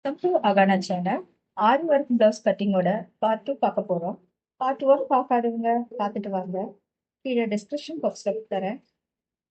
Welcome to Agana channel. Aari work blouse கட்டிங்கோட part 2 பார்க்க போறோம். பார்ட் 1 பார்க்காதவங்க பார்த்துட்டு வாங்க. கீழே டிஸ்கிரிப்ஷன் பாக்ஸ்ல தரேன்,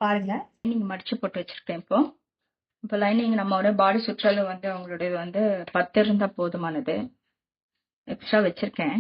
பாருங்க. லைனிங் மடிச்சு போட்டு வச்சிருக்கேன். இப்போ லைனிங் நம்மளோட பாடி சுற்றளவு வந்து அவங்களுடைய வந்து 10 இருந்தா போதுமானது. எக்ஸ்ட்ரா வச்சிருக்கேன்.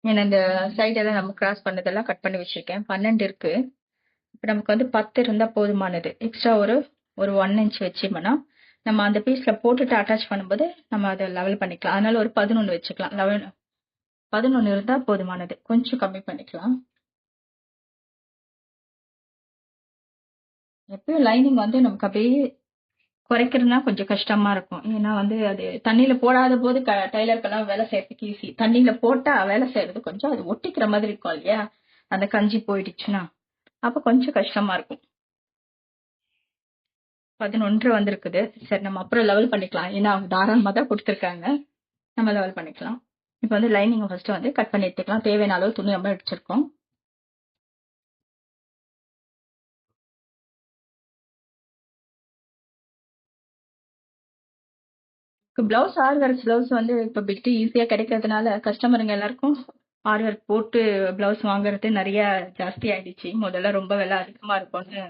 ஏன்னா இந்த சைடெல்லாம் நம்ம கிராஸ் பண்ணதெல்லாம் கட் பண்ணி வச்சிருக்கேன். 12 இருக்கு. இப்போ நமக்கு வந்து 10 இருந்தா போதுமானது. எக்ஸ்ட்ரா ஒரு 1 இன்ச் வச்சோம்னா நம்ம அந்த பீஸ்ல போட்டுட்டு அட்டாச் பண்ணும்போது நம்ம அதை லெவல் பண்ணிக்கலாம். அதனால ஒரு 11 வச்சுக்கலாம். 11 இருந்தா போதுமானது. கொஞ்சம் கம்மி பண்ணிக்கலாம். எப்பயும் லைனிங் வந்து நமக்கு அப்படியே குறைக்கிறதுனா கொஞ்சம் கஷ்டமா இருக்கும். ஏன்னா வந்து அது தண்ணியில போடாத போது டைலருக்கெல்லாம் வேலை செய்யறதுக்கு ஈஸி. தண்ணியில போட்டா வேலை செய்யறது கொஞ்சம் அது ஒட்டிக்கிற மாதிரி இருக்கும் இல்லையா, அந்த கஞ்சி போயிடுச்சுன்னா அப்ப கொஞ்சம் கஷ்டமா இருக்கும். 11 வந்திருக்குது. சரி, நம்ம அப்புறம் லெவல் பண்ணிக்கலாம். ஏன்னா அவங்க தாராளமா தான் கொடுத்துருக்காங்க, நம்ம லெவல் பண்ணிக்கலாம். இப்போ வந்து லைனிங் ஃபர்ஸ்ட் வந்து கட் பண்ணி எடுத்துக்கலாம். தேவையான அளவு துணி நம்ம அடிச்சிருக்கோம். பிளவுஸ் ஆரி ஒர்க் பிளவுஸ் வந்து இப்போ பிட்டு ஈஸியா கிடைக்கிறதுனால கஸ்டமருங்க எல்லாருக்கும் ஆரி ஒர்க் போட்டு பிளவுஸ் வாங்குறது நிறைய ஜாஸ்தி ஆயிடுச்சு. முதல்ல ரொம்ப விலை அதிகமா இருக்கும்னு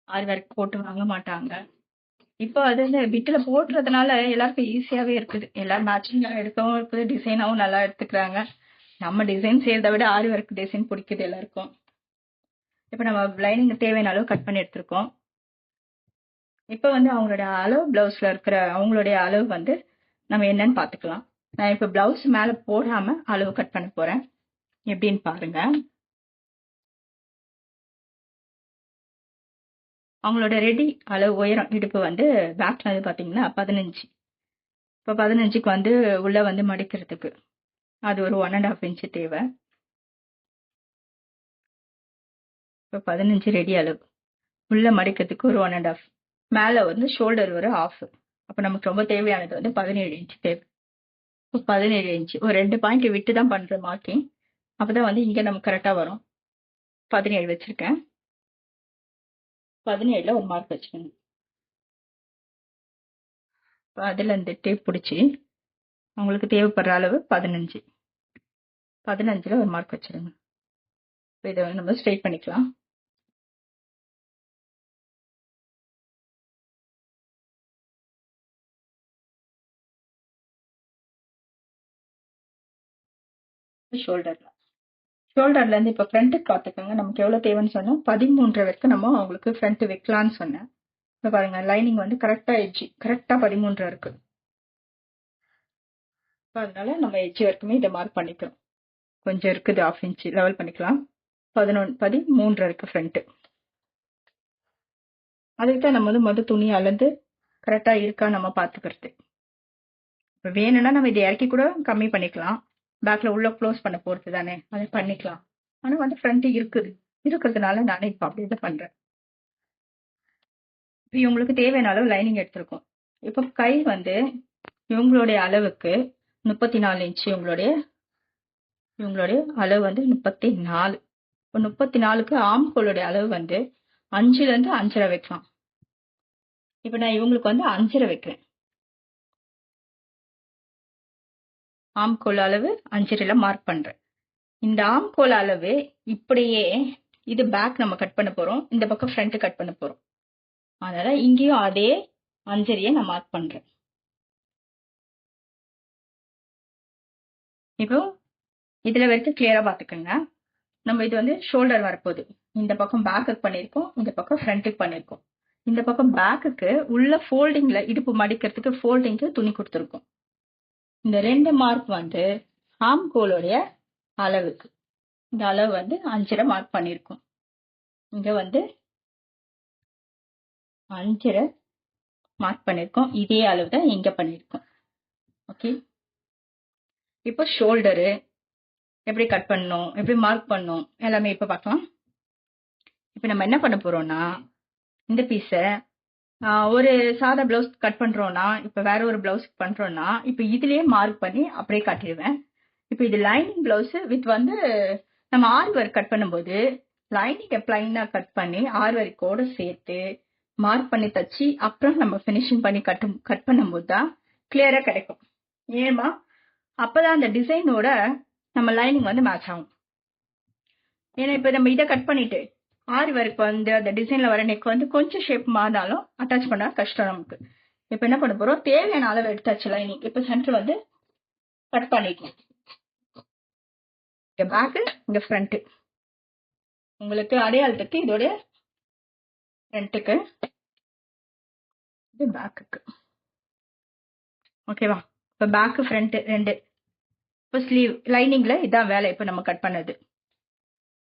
ஆரி ஒர்க் போட்டு வாங்க மாட்டாங்க. இப்போ அது வந்து பிட்டுல போட்டுறதுனால எல்லாருக்கும் ஈஸியாவே இருக்குது. எல்லாரும் மேட்சிங்கா எடுக்கவும் இருக்குது, டிசைனாவும் நல்லா எடுத்துக்கிறாங்க. நம்ம டிசைன் செய்யறதை விட ஆரி ஒர்க் டிசைன் பிடிக்குது எல்லாருக்கும். இப்போ நம்ம லைனிங் தேவையான அளவு கட் பண்ணி எடுத்திருக்கோம். இப்போ வந்து அவங்களோட அளவு பிளவுஸ்ல இருக்கிற அவங்களுடைய அளவு வந்து நம்ம என்னன்னு பாத்துக்கலாம். நான் இப்ப பிளவுஸ் மேல போடாம அளவு கட் பண்ண போறேன். எப்படின்னு பாருங்க. அவங்களோட ரெடி அளவு உயரம் இடுப்பு வந்து பேக்ல வந்து பாத்தீங்கன்னா 15. இப்போ 15க்கு வந்து உள்ள வந்து மடிக்கிறதுக்கு அது ஒரு 1.5 இன்ச் தேவை. இப்போ 15 ரெடி அளவு, உள்ள மடிக்கிறதுக்கு ஒரு 1.5, மேல வந்து ஷோல்டர் ஒரு 1/2. அப்ப நமக்கு ரொம்ப தேவையானது வந்து 17 இன்ச் தேவை. இப்போ 17 இன்ச் ஒரு 2 பாயிண்ட் விட்டு தான் பண்ற மார்க்கிங். அப்பதான் வந்து இங்க நமக்கு கரெக்டா வரும். 17 வச்சிருக்கேன். 17ல ஒரு மார்க் வச்சுக்கணும். அதுல இந்த டேப் பிடிச்சி உங்களுக்கு தேவைப்படுற அளவு 15. 15ல ஒரு மார்க் வச்சிருங்க. இதை வந்து நம்ம ஸ்ட்ரைட் பண்ணிக்கலாம். ஷோல்டர்ல இருந்து இப்ப ஃப்ரண்ட்டுக்கு பார்த்துக்கோங்க. நமக்கு எவ்வளவு தேவைன்னு சொன்னா 13 வரைக்கும் நம்ம அவங்களுக்கு ஃப்ரண்ட் வைக்கலாம்னு சொன்னேன். இப்ப பாருங்க, லைனிங் வந்து கரெக்டா எட்ஜி கரெக்டா 13 இருக்கு. அதனால நம்ம எட்ஜி வரைக்குமே இதை மார்க் பண்ணிக்கிறோம். கொஞ்சம் இருக்குது 1/2 இன்ச் லெவல் பண்ணிக்கலாம். 13 இருக்கு ஃப்ரண்ட். அதுக்கு தான் நம்ம வந்து மொதல் துணி அளந்து கரெக்டா இருக்கா நம்ம பாத்துக்கிறது. இப்ப வேணும்னா நம்ம இதை இறக்கி கூட கம்மி பண்ணிக்கலாம். பேக்ல உள்ள க்ளோஸ் பண்ண போறது தானே, அதை பண்ணிக்கலாம். ஆனா வந்து ஃப்ரண்ட் இருக்கிறதுனால நானே இப்ப அப்படியே பண்றேன். இப்போ இவங்களுக்கு தேவையான அளவு லைனிங் எடுத்திருக்கோம். இப்போ கை வந்து இவங்களுடைய அளவுக்கு 34 இன்ச். இவங்களுடைய அளவு வந்து 34. இப்போ 34க்கு ஆம்கோலுடைய அளவு வந்து 5ல இருந்து 5.5 வைக்கலாம். இப்போ நான் இவங்களுக்கு வந்து 5.5 வைக்கிறேன். ஆம்கோல் அளவு 5.5ல மார்க் பண்றேன். இந்த ஆம்கோல் அளவு இப்படியே, இது பேக் நம்ம கட் பண்ண போறோம், இந்த பக்கம் ஃப்ரண்ட் கட் பண்ண போறோம். அதனால இங்கேயும் அதே 5.5 நான் மார்க் பண்றேன். இப்போ இதுல வரைக்கும் கிளியரா பாத்துக்கோங்க. நம்ம இது வந்து ஷோல்டர் வரப்போகுது. இந்த பக்கம் பேக்குக்கு பண்ணியிருக்கோம், இந்த பக்கம் ஃப்ரண்ட்டுக்கு பண்ணியிருக்கோம். இந்த பக்கம் பேக்குக்கு உள்ள ஃபோல்டிங்ல இடுப்பு மடிக்கிறதுக்கு ஃபோல்டிங்க்கு துணி கொடுத்துருக்கோம். இந்த 2 மார்க் வந்து ஆம்கோலுடைய அளவுக்கு. இந்த அளவு வந்து 5.5 மார்க் பண்ணியிருக்கோம். இங்க வந்து 5.5 மார்க் பண்ணியிருக்கோம். இதே அளவு தான் இங்க பண்ணியிருக்கோம். ஓகே, இப்போ ஷோல்டரு எப்படி கட் பண்ணணும், எப்படி மார்க் பண்ணணும் எல்லாமே இப்ப பார்க்கலாம். இப்ப நம்ம என்ன பண்ண போறோம்னா, இந்த பீஸை ஒரு சாதா பிளவுஸ் கட் பண்றோம்னா, இப்ப வேற ஒரு பிளவுஸ் பண்றோம்னா, இப்ப இதுலயே மார்க் பண்ணி அப்படியே காட்டிடுவேன். இப்ப இது லைனிங் பிளவுஸ் வித் வந்து நம்ம ஆரி ஒர்க் கட் பண்ணும்போது லைனிங்கை பிளைனா கட் பண்ணி ஆரி ஒர்க்கோட சேர்த்து மார்க் பண்ணி தச்சு அப்புறம் நம்ம ஃபினிஷிங் பண்ணி கட் பண்ணும்போது தான் கிளியரா கிடைக்கும். ஏமா அப்பதான் அந்த டிசைனோட நம்ம லைனிங் வந்து மேட்ச் ஆகும். ஏன்னா இப்ப நம்ம இதை கட் பண்ணிட்டு ஆரி ஒர்க் வந்து அந்த டிசைன்ல வர நெக் வந்து கொஞ்சம் ஷேப் மாறினாலும் அட்டாச் பண்ண கஷ்டம் நமக்கு. இப்ப என்ன பண்ண போறோம், தேவையான அளவு எடுத்தாச்சு லைனிங். இப்ப சென்டர் வந்து கட் பண்ணிக்கலாம். இங்க பேக்கு, இங்க ஃப்ரண்ட். உங்களுக்கு அடையாளத்துக்கு இதோட ஃப்ரண்ட்டுக்கு, இது பேக்குக்கு. ஓகேவா? இப்ப பேக்கு ஃப்ரண்ட் ரெண்டு. இப்போ ஸ்லீவ் லைனிங்ல இதான் வேலை. இப்ப நம்ம கட் பண்ணது.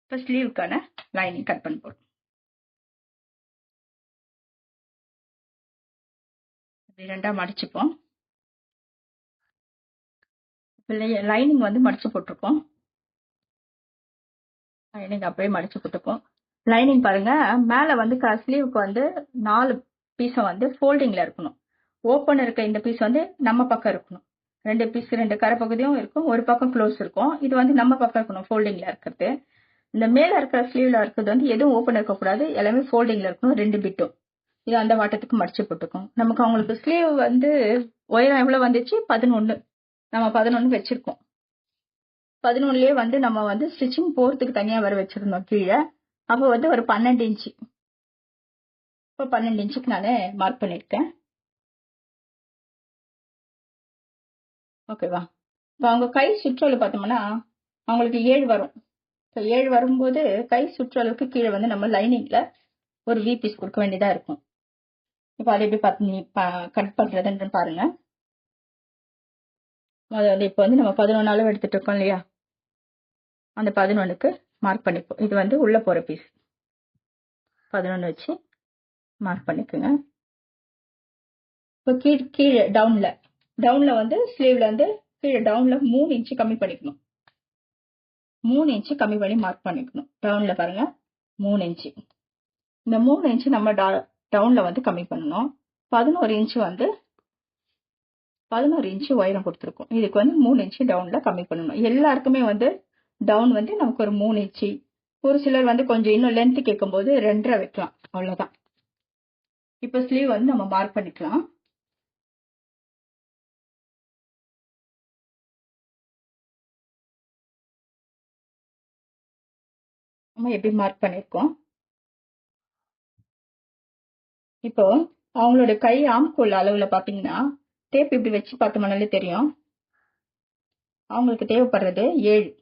இப்போ ஸ்லீவுக்கான லைனிங் கட் பண்ண போறோம். ரெண்டா மடிச்சுப்போம். லைனிங் வந்து மடிச்சு போட்டிருக்கோம். லைனிங் அப்படியே மடிச்சு போட்டுப்போம். லைனிங் பாருங்க, மேல வந்து ஸ்லீவுக்கு வந்து 4 பீஸும் வந்து ஃபோல்டிங்ல இருக்கணும். ஓப்பன் இருக்க இந்த பீஸ் வந்து நம்ம பக்கம் இருக்கணும். 2 பீஸ் 2 கரை பகுதியும் இருக்கும், ஒரு பக்கம் க்ளோஸ் இருக்கும். இது வந்து நம்ம பக்கம் இருக்கணும் ஃபோல்டிங்ல இருக்கிறது. இந்த மேல இருக்கிற ஸ்லீவ்ல இருக்கிறது வந்து எதுவும் ஓப்பன் இருக்கக்கூடாது, எல்லாமே ஃபோல்டிங்ல இருக்கணும் 2 பிட்டும். இது அந்த வாட்டத்துக்கு மடிச்சு போட்டுக்கும். நமக்கு அவங்களுக்கு ஸ்லீவ் வந்து உயரம் எவ்வளவு வந்துச்சு, 11. நம்ம 11 வச்சிருக்கோம். 11லயே வந்து நம்ம வந்து ஸ்டிச்சிங் போறதுக்கு தனியா வர வச்சிருந்தோம் கீழே. அப்போ வந்து ஒரு 12 இன்ச்சு. இப்போ 12 இன்ச்சுக்கு நான் மார்க் பண்ணிருக்கேன். ஓகேவா? இப்போ அவங்க கை சுற்றளவு பார்த்தோம்னா அவங்களுக்கு 7 வரும். 7 வரும்போது கை சுற்றளவுக்கு கீழே வந்து நம்ம லைனிங்ல ஒரு வி பீஸ் கொடுக்க வேண்டியதா இருக்கும். இப்போ அதை எப்படி கட் பண்றதுன்னு பாருங்க. அது வந்து இப்போ வந்து நம்ம 11 அளவு எடுத்துட்டு இருக்கோம் இல்லையா, அந்த 11க்கு மார்க் பண்ணிப்போம். இது வந்து உள்ள போற பீஸ். 11 வச்சு மார்க் பண்ணிக்கோங்க. இப்போ கீழே டவுன்ல வந்து ஸ்லீவ்ல வந்து கீழே டவுன்ல 3 இன்ச்சு கம்மி பண்ணிக்கணும். 3 இன்ச்சு கம்மி பண்ணி மார்க் பண்ணிக்கணும். டவுன்ல பாருங்க 3 இன்ச்சு. இந்த 3 இன்ச்சு நம்ம டவுன்ல வந்து கம்மி பண்ணணும். 11 இன்ச்சு வந்து 11 இன்ச்சு உயரம் கொடுத்துருக்கோம். இதுக்கு வந்து 3 இன்ச்சு டவுன்ல கம்மி பண்ணணும். எல்லாருக்குமே வந்து டவுன் வந்து நமக்கு ஒரு 3 இன்ச்சு. ஒரு சிலர் வந்து கொஞ்சம் இன்னும் லென்த் கேட்கும் போது 2.5 வைக்கலாம். அவ்வளவுதான். இப்போ ஸ்லீவ் வந்து நம்ம மார்க் பண்ணிக்கலாம். நம்ம எப்படி மார்க் பண்ணிருக்கோம். இப்போ அவங்களோட கை ஆம்கோல் அளவுல பாத்தீங்கன்னா டேப் இப்படி வச்சு பார்த்தோம்னாலே தெரியும். அவங்களுக்கு தேவைப்படுறது 7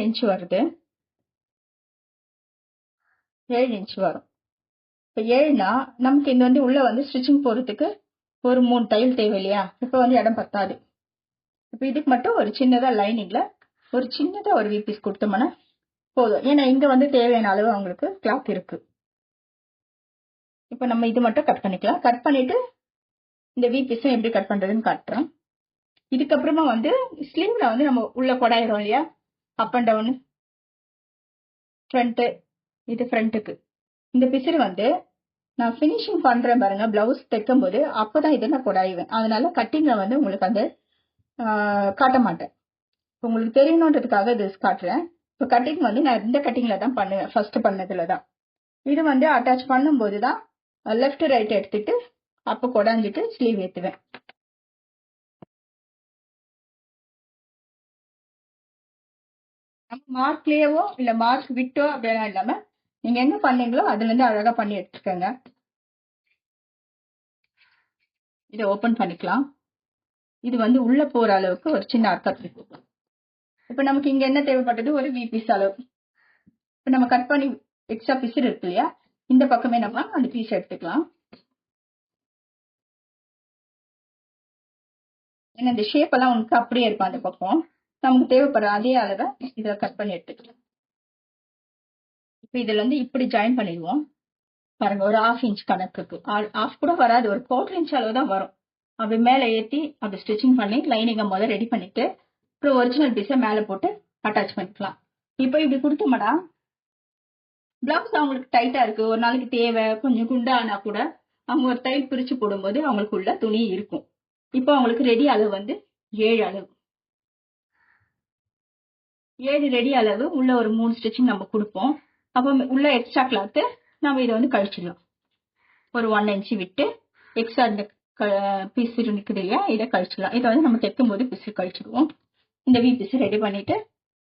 இன்ச்சு வருது. 7 இன்ச்சு வரும். இப்போ 7னா நமக்கு இந்த வந்து உள்ள வந்து ஸ்டிச்சிங் போறதுக்கு ஒரு 3 தையல் தேவை இல்லையா? இப்போ வந்து இடம் பத்தாது. இப்போ இதுக்கு மட்டும் ஒரு சின்னதா லைனிங்ல ஒரு சின்னதா ஒரு வி பீஸ் கொடுத்தோம்னா போதும். ஏன்னா இங்க வந்து தேவையான அளவு அவங்களுக்கு கிளாத் இருக்கு. இப்போ நம்ம இது மட்டும் கட் பண்ணிக்கலாம். கட் பண்ணிட்டு இந்த வி பீஸும் எப்படி கட் பண்றதுன்னு காட்டுறோம். இதுக்கப்புறமா வந்து ஸ்லீவ்ல வந்து நம்ம உள்ள கொடாயிரும் இல்லையா, அப் அண்ட் டவுன் ஃப்ரண்ட். இது ஃப்ரண்ட்டுக்கு இந்த பிசிறு வந்து நான் ஃபினிஷிங் பண்றேன் பாருங்க, பிளவுஸ் தைக்கும் போது அப்பதான் இதை நான் கொடாயுவேன். அதனால கட்டிங்ல வந்து உங்களுக்கு அந்த காட்ட மாட்டேன். உங்களுக்கு தெரியணுன்றதுக்காக இது காட்டுறேன். இப்போ கட்டிங் வந்து நான் இந்த கட்டிங்ல தான் பண்ணுவேன், ஃபர்ஸ்ட் பண்ணதுல தான். இது வந்து அட்டாச் பண்ணும்போது தான் லெஃப்ட் ரைட் எடுத்துட்டு அப்போ கொடாஞ்சிட்டு ஸ்லீவ் ஏற்றுவேன். நம்ம மார்க்லேயோ இல்லை மார்க் விட்டோ அப்படிலாம் இல்லாம நீங்க என்ன பண்ணீங்களோ அதுல இருந்து அழகா பண்ணி எடுத்துக்கோங்க. இதை ஓபன் பண்ணிக்கலாம். இது வந்து உள்ள போற அளவுக்கு ஒரு சின்ன அர்த்தம் இருக்கு. இப்ப நமக்கு இங்க என்ன தேவைப்பட்டது, ஒரு வி பீஸ் அளவு. இப்ப நம்ம கட் பண்ணி எக்ஸ்ட்ரா பீஸ் இருக்கு இல்லையா, இந்த பக்கமே நம்ம அந்த பீஸ் எடுத்துக்கலாம். ஏன்னா இந்த ஷேப் எல்லாம் உங்களுக்கு அப்படியே இருக்கும். அந்த பக்கம் நமக்கு தேவைப்படுற அதே அளவை இதை கட் பண்ணி எடுத்துக்கலாம். இப்ப இதுல வந்து இப்படி ஜாயின் பண்ணிடுவோம் பாருங்க. ஒரு 1/2 இன்ச் கணக்குக்கு, 1/2 கூட வராது, ஒரு 1/4 இன்ச் அளவு தான் வரும். அப்படி மேல ஏத்தி அப்படி ஸ்டிச்சிங் பண்ணி லைனிங்க முதல்ல ரெடி பண்ணிட்டு அப்புறம் ஒரிஜினல் பீஸை மேல போட்டு அட்டாச் பண்ணிக்கலாம். இப்போ இப்படி கொடுத்தோம்னா பிளவுஸ் அவங்களுக்கு டைட்டா இருக்கு, ஒரு நாளைக்கு தேவை கொஞ்சம் குண்டானா கூட அவங்க ஒரு தையல் பிரிச்சு போடும்போது அவங்களுக்கு உள்ள துணி இருக்கும். இப்போ அவங்களுக்கு ரெடி அளவு வந்து 7 அளவு. 7 ரெடி அளவு. உள்ள ஒரு 3 ஸ்டிச்சிங் நம்ம கொடுப்போம். அப்போ உள்ள எக்ஸ்ட்ரா கிளாத் நம்ம இதை வந்து கழிச்சிடலாம். ஒரு 1 இன்ச் விட்டு எக்ஸ்ட்ரா இந்த பீஸ் இருக்குது இல்லையா, இதை கழிச்சிடலாம். இதை வந்து நம்ம தைக்கும் போது பீஸ் கழிச்சிடுவோம். இந்த வி பீஸ் ரெடி பண்ணிட்டு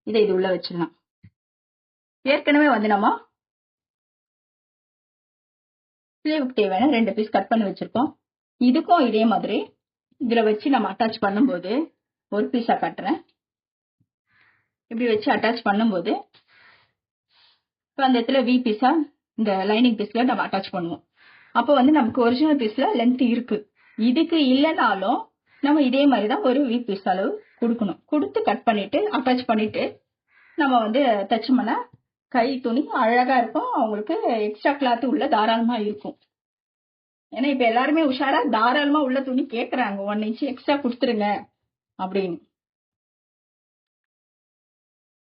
இதை இது உள்ள வச்சிடலாம். ஏற்கனவே வந்து நம்ம ஸ்லீவுக்கு தேவையான 2 பீஸ் கட் பண்ணி வச்சிருக்கோம். இதுக்கும் இதே மாதிரி இதுல வச்சு நம்ம அட்டாச் பண்ணும்போது ஒரு பீஸா காட்டுறேன். இப்படி வச்சு அட்டாச் பண்ணும்போது இப்போ அந்த இடத்துல வி பீஸா இந்த லைனிங் பீஸ்ல நம்ம அட்டாச் பண்ணுவோம். அப்போ வந்து நமக்கு ஒரிஜினல் பீஸ்ல லென்த் இருக்கு. இதுக்கு இல்லைனாலும் நம்ம இதே மாதிரி தான் ஒரு வி பீஸ் அளவு கொடுக்கணும். கொடுத்து கட் பண்ணிட்டு அட்டாச் பண்ணிட்டு நம்ம வந்து தைச்சோம்னா கை துணி அழகா இருக்கும். அவங்களுக்கு எக்ஸ்ட்ரா கிளாத் உள்ள தாராளமா இருக்கும். ஏன்னா இப்ப எல்லாருமே உஷாரா தாராளமா உள்ள துணி கேக்குறாங்க, 1 இன்ச் எக்ஸ்ட்ரா கொடுத்துருங்க அப்படின்னு.